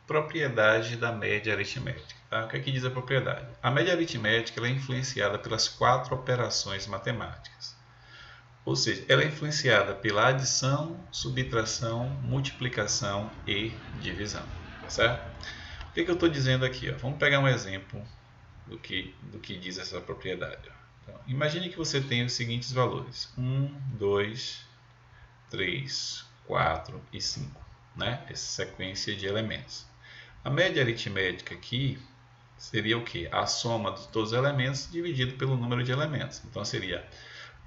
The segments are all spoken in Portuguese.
propriedade da média aritmética. Tá? O que é que diz a propriedade? A média aritmética ela é influenciada pelas 4 operações matemáticas. Ou seja, ela é influenciada pela adição, subtração, multiplicação e divisão. Certo? O que eu estou dizendo aqui? Ó? Vamos pegar um exemplo do que diz essa propriedade. Então, imagine que você tem os seguintes valores: 1, 2, 3, 4 e 5. Né? Essa sequência de elementos. A média aritmética aqui seria o quê? A soma de todos os elementos dividido pelo número de elementos. Então seria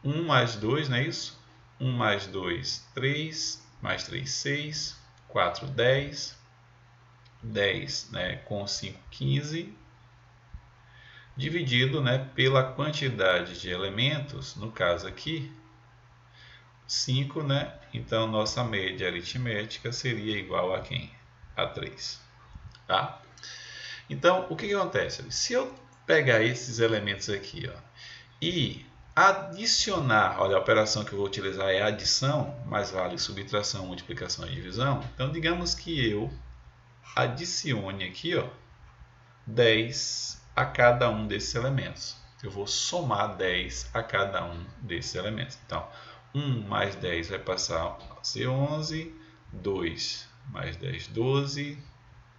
1 mais 2, não é isso? 1 mais 2, 3, mais 3, 6, 4, 10, 10 né, com 5, 15, dividido né, pela quantidade de elementos, no caso aqui, 5, né? Então nossa média aritmética seria igual a quem? A 3. Tá? Então, o que acontece? Se eu pegar esses elementos aqui ó, e adicionar, olha, a operação que eu vou utilizar é adição, mas vale subtração, multiplicação e divisão. Então, digamos que eu adicione aqui ó, 10 a cada um desses elementos. Eu vou somar 10 a cada um desses elementos. Então, 1 mais 10 vai passar a ser 11, 2 mais 10, 12,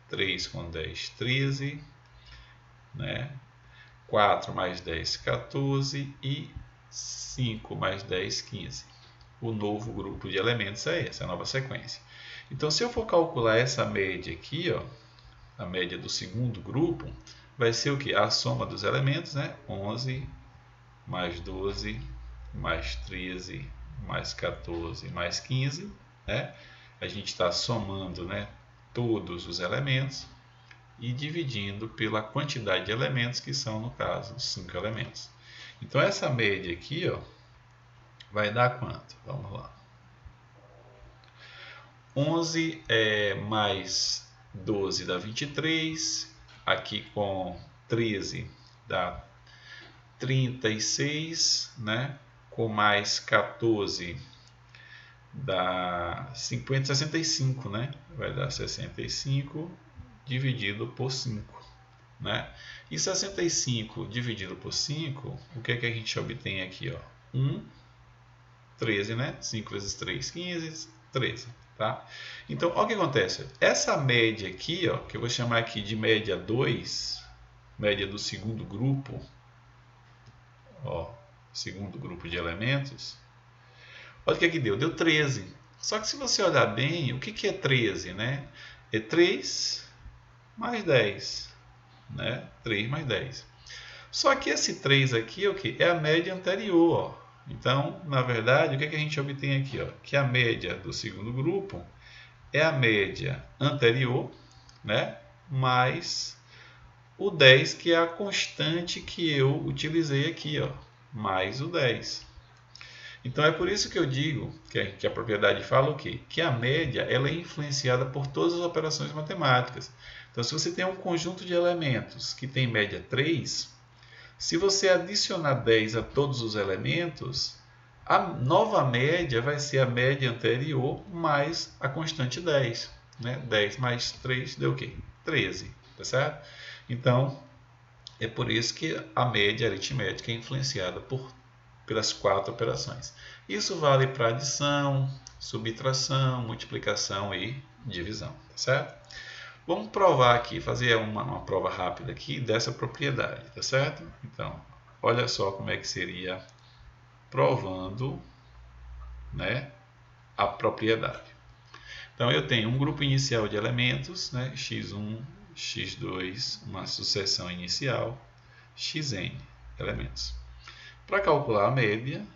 3 com 10, 13, né? 4 mais 10, 14 e 5 mais 10, 15. O novo grupo de elementos é esse, a nova sequência. Então, se eu for calcular essa média aqui, ó, a média do segundo grupo, vai ser o que? A soma dos elementos, né? 11 mais 12 mais 13 mais 14 mais 15, né? A gente está somando, né, todos os elementos e dividindo pela quantidade de elementos, que são, no caso, 5 elementos. Então, essa média aqui ó, vai dar quanto? Vamos lá. 11 mais 12 dá 23. Aqui com 13 dá 36, né? Com mais 14 dá 50, 65, né? Vai dar 65 dividido por 5. Né? E 65 dividido por 5, o que é que a gente obtém aqui? Ó? 1, 13, né? 5 vezes 3, 15, 13. Tá? Então, olha o que acontece. Essa média aqui, ó, que eu vou chamar aqui de média 2, média do segundo grupo, ó, segundo grupo de elementos, olha o que é que deu. Deu 13. Só que se você olhar bem, o que é 13? Né? É 3 mais 10. Né? 3 mais 10. Só que esse 3 aqui é o que? É a média anterior. Ó. Então, na verdade, o que a gente obtém aqui? Ó? Que a média do segundo grupo é a média anterior, né? Mais o 10, que é a constante que eu utilizei aqui, ó, mais o 10. Então, é por isso que eu digo que a propriedade fala o quê? Que a média ela é influenciada por todas as operações matemáticas. Então, se você tem um conjunto de elementos que tem média 3, se você adicionar 10 a todos os elementos, a nova média vai ser a média anterior mais a constante 10. Né? 10 mais 3 deu o quê? 13. Tá certo? Então, é por isso que a média aritmética é influenciada pelas 4 operações. Isso vale para adição, subtração, multiplicação e divisão. Tá certo? Vamos provar aqui, fazer uma prova rápida aqui dessa propriedade, tá certo? Então, olha só como é que seria provando, né, a propriedade. Então, eu tenho um grupo inicial de elementos, né, x1, x2, uma sucessão inicial, xn elementos. Para calcular a média,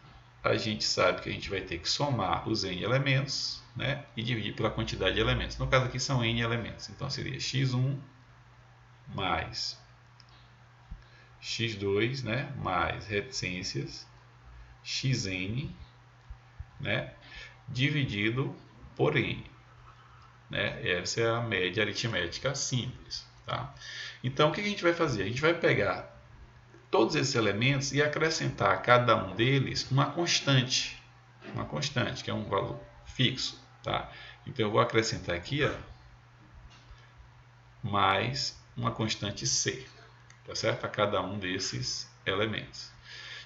a gente sabe que a gente vai ter que somar os n elementos, né, e dividir pela quantidade de elementos. No caso aqui são n elementos, então seria x1 mais x2, né, mais reticências, xn, né, dividido por n. Né? Essa é a média aritmética simples. Tá? Então, o que a gente vai fazer? A gente vai pegar todos esses elementos e acrescentar a cada um deles uma constante, que é um valor fixo. Tá? Então, eu vou acrescentar aqui, ó, mais uma constante C, tá certo? A cada um desses elementos.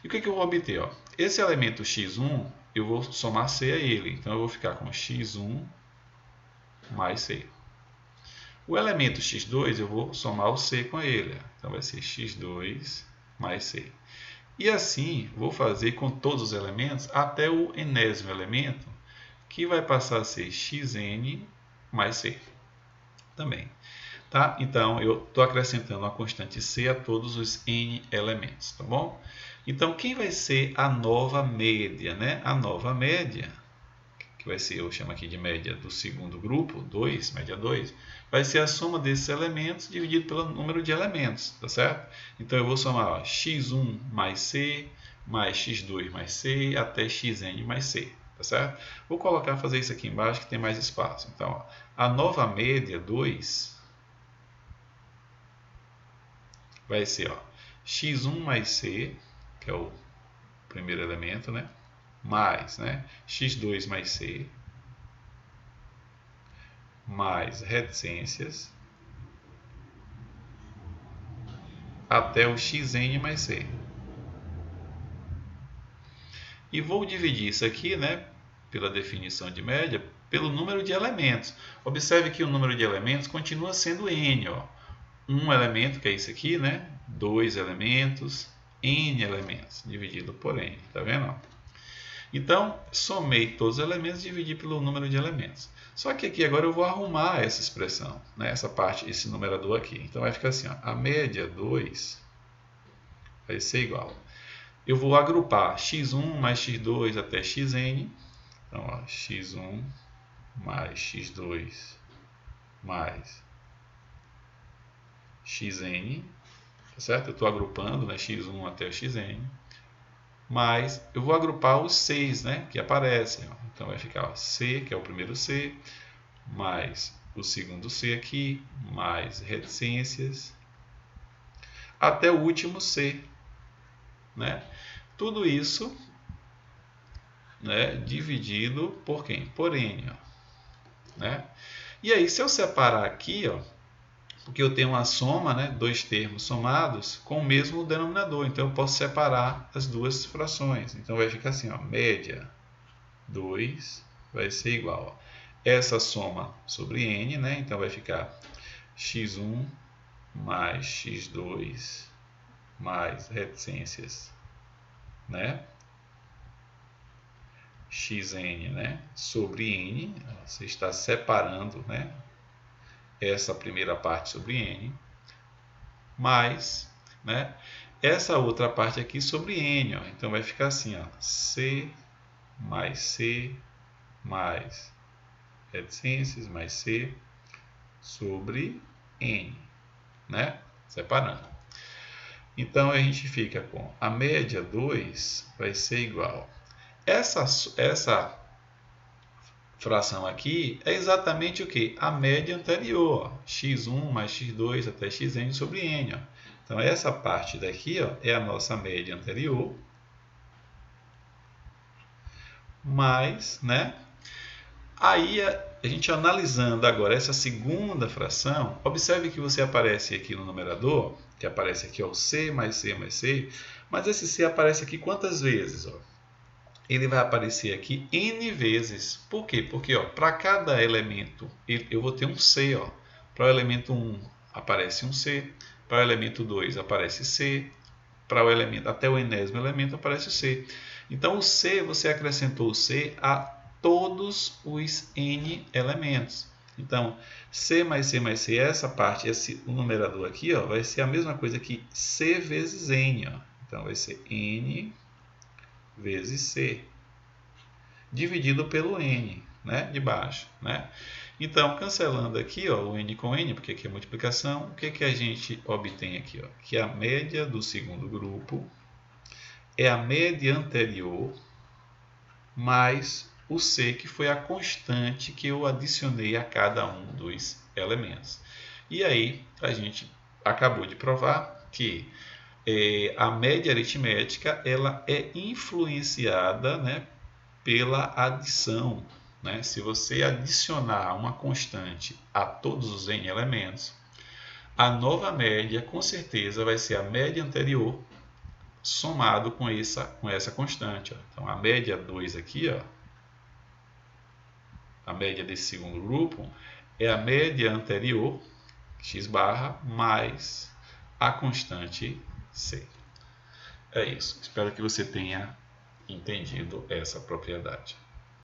E o que eu vou obter? Ó? Esse elemento x1, eu vou somar C a ele. Então, eu vou ficar com x1 mais C. O elemento x2, eu vou somar o C com ele. Então, vai ser x2 mais C. E assim, vou fazer com todos os elementos até o enésimo elemento, que vai passar a ser xn mais C também. Tá? Então, eu estou acrescentando a constante C a todos os n elementos, tá bom? Então, quem vai ser a nova média, né? A nova média, que vai ser, eu chamo aqui de média do segundo grupo, 2, média 2, vai ser a soma desses elementos dividido pelo número de elementos, tá certo? Então, eu vou somar ó, x1 mais C, mais x2 mais C, até xn mais C, tá certo? Vou fazer isso aqui embaixo, que tem mais espaço. Então, ó, a nova média, 2, vai ser ó, x1 mais C, que é o primeiro elemento, né? Mais x2 mais C, mais reticências, até o xn mais C. E vou dividir isso aqui, né, pela definição de média, pelo número de elementos. Observe que o número de elementos continua sendo n. Ó. Um elemento, que é isso aqui, né? 2 elementos, n elementos, dividido por n. Tá vendo? Então, somei todos os elementos e dividi pelo número de elementos. Só que aqui agora eu vou arrumar essa expressão, né? Essa parte, esse numerador aqui. Então, vai ficar assim, ó, a média 2 vai ser igual. Eu vou agrupar x1 mais x2 até xn. Então, ó, x1 mais x2 mais xn. Tá certo? Eu estou agrupando, né, x1 até o xn. Mas eu vou agrupar os 6, né, que aparecem. Ó. Então vai ficar ó, C, que é o primeiro C, mais o segundo C aqui, mais reticências, até o último C. Né? Tudo isso, né, dividido por quem? Por N. Ó. Né? E aí, se eu separar aqui, ó, porque eu tenho uma soma, né, dois termos somados com o mesmo denominador. Então, eu posso separar as duas frações. Então, vai ficar assim, ó, média 2 vai ser igual a essa soma sobre n, né? Então, vai ficar x1 mais x2 mais reticências, né? xn, né? Sobre n. Você está separando, né? Essa primeira parte sobre n, mais, né, essa outra parte aqui sobre n. Ó. Então, vai ficar assim, ó, C mais reticências mais C sobre n, né, separando. Então, a gente fica com a média 2 vai ser igual. Essa fração aqui é exatamente o que? A média anterior, ó, x1 mais x2 até xn sobre n. Ó. Então, essa parte daqui ó, é a nossa média anterior, mais, né? Aí, a gente analisando agora essa segunda fração, observe que você aparece aqui no numerador, que aparece aqui ó, C mais C mais C, mas esse C aparece aqui quantas vezes? Ó? Ele vai aparecer aqui n vezes. Por quê? Porque para cada elemento eu vou ter um C. Para o elemento 1 aparece um C, para o elemento 2 aparece C, para o elemento, até o enésimo elemento aparece o C. Então o C, você acrescentou o C a todos os n elementos. Então, C mais C mais C, essa parte, o numerador aqui, vai ser a mesma coisa que C vezes n. Então vai ser n vezes C, dividido pelo n, né, de baixo. Né? Então, cancelando aqui o n com n, porque aqui é multiplicação, o que a gente obtém aqui? Que a média do segundo grupo é a média anterior mais o C, que foi a constante que eu adicionei a cada um dos elementos. E aí, a gente acabou de provar que a média aritmética ela é influenciada, né, pela adição. Né? Se você adicionar uma constante a todos os n elementos, a nova média com certeza vai ser a média anterior somado com essa constante. Ó. Então, a média 2 aqui, ó, a média desse segundo grupo, é a média anterior, x barra, mais a constante c. É isso. Espero que você tenha entendido essa propriedade.